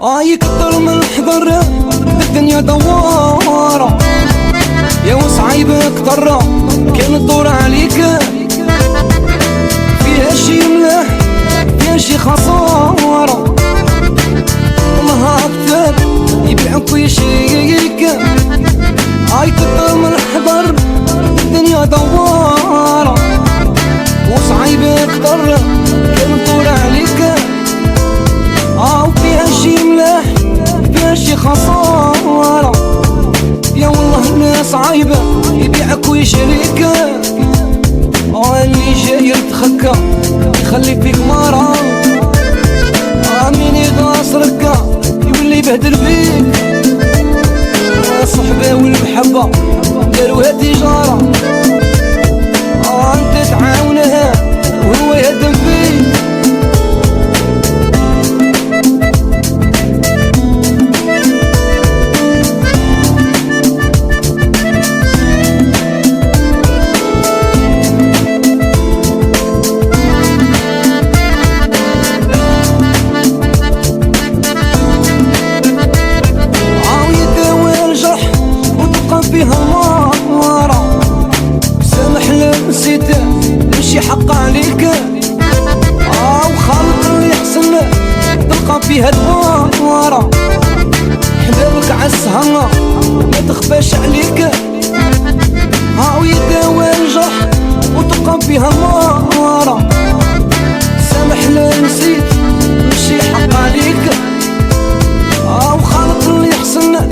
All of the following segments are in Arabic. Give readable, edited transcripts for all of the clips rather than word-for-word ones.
يكتر من الحضر الدنيا دوارة، يا وصعيب اكتر كان الدور عليك، فيها شي ملاح فيها شي خسارة، الله اكتر يبيعك ويشريك. يكتر من الحضر الدنيا دوارة، وصعيب اكتر كان الدور عليك، وفيها شي ملاح فيها شي خسارة، يا والله الناس عايبة يبيعك ويشريك. اللي جاي يتخكى يخلي فيك مرة، مين يغاصرك يولي يبهدل بيك. الصحبة والمحبة داروها تجارة، انت تعاونها وهو يهدم فيك. حق عليك، وخالق اللي يحسن تلقى فيها دوارة، حبابك عالسهرة ما تخفاش عليك، ويداوي الجرح وتلقى فيها مرة. سامح لا نسيت ماشي حق عليك، وخالق اللي يحسن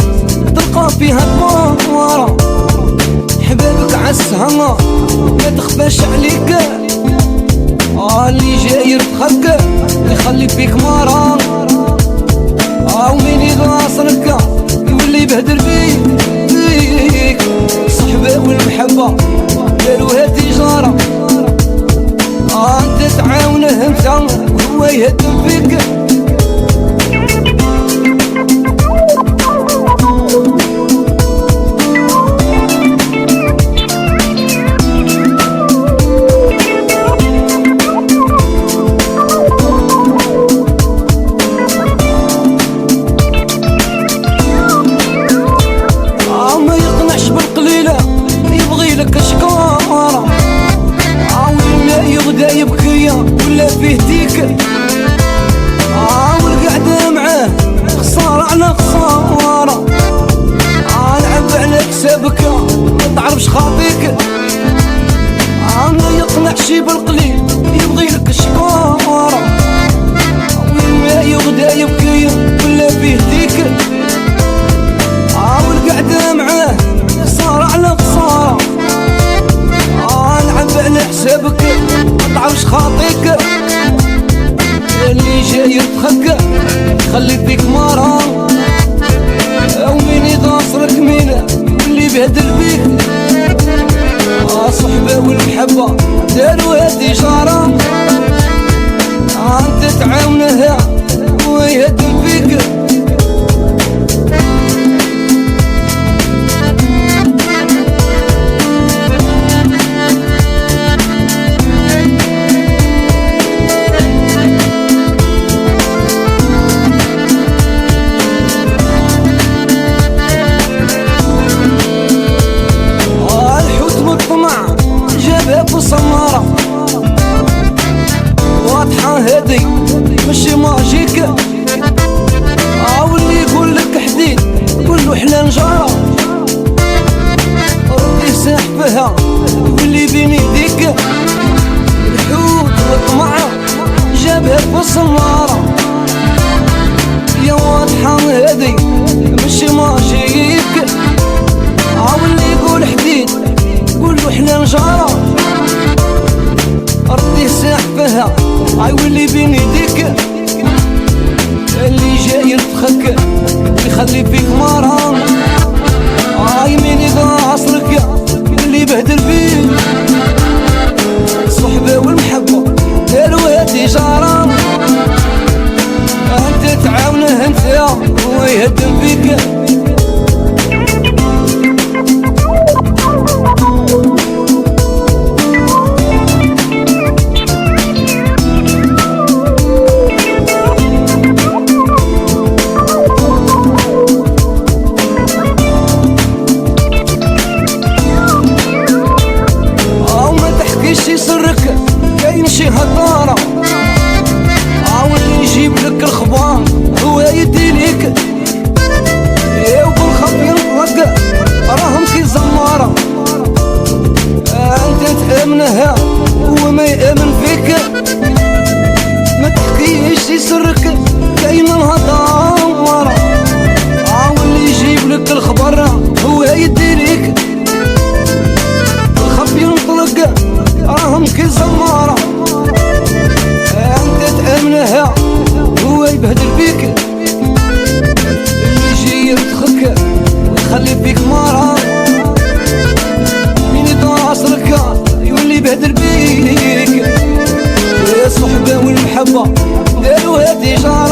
تلقى فيها دوارة، حبابك عالسهرة ما تخفاش عليك. اللي جاي يتخكى يخلي فيك مرة، ومين يغاصرك يولي يبهدل بيك. الصحبة والمحبة داروها تجارة، انت تعاونه انت وهو يهدم فيك. ولا فيه ديك، والقعدة معاه خسارة على خسارة، العب على كسابك ما تعرفش خاطيك. ما يقنعش بالقليل يبغي لك الشكارة، ولا يغدا يبكي ولا فيه ديك، والقعدة معاه خسارة على خسارة، العب على حسابك ما تعرفش خاطيك. اللي جاي يتخكى خلي فيك مرة، ومين يغاصرك مين واللي يبهدل بيك. الصحبة والمحبة داروها تجارة، انت تعاونها ويهدم فيك. بصمارة واضحة هادي ماشي ماجيك، واللي يقول لك حديد قول له حلال جارة، ردي ساح فيها واللي بين يديك. الحوت والطمع جابها بصمارة، يا واضحة هادي ماشي ماجيك، واللي يقول حديد قول له حلال جارة، ردي ساح فيها واللي بين يديك. اللي جاي يتخكى يخلي فيك مرة، مين يغاصرك اللي يبهدل بيك. الصحبة والمحبة داروها تجارة، انت تعاونه انت وهو يهدم فيك. المحبة ديروها ديجا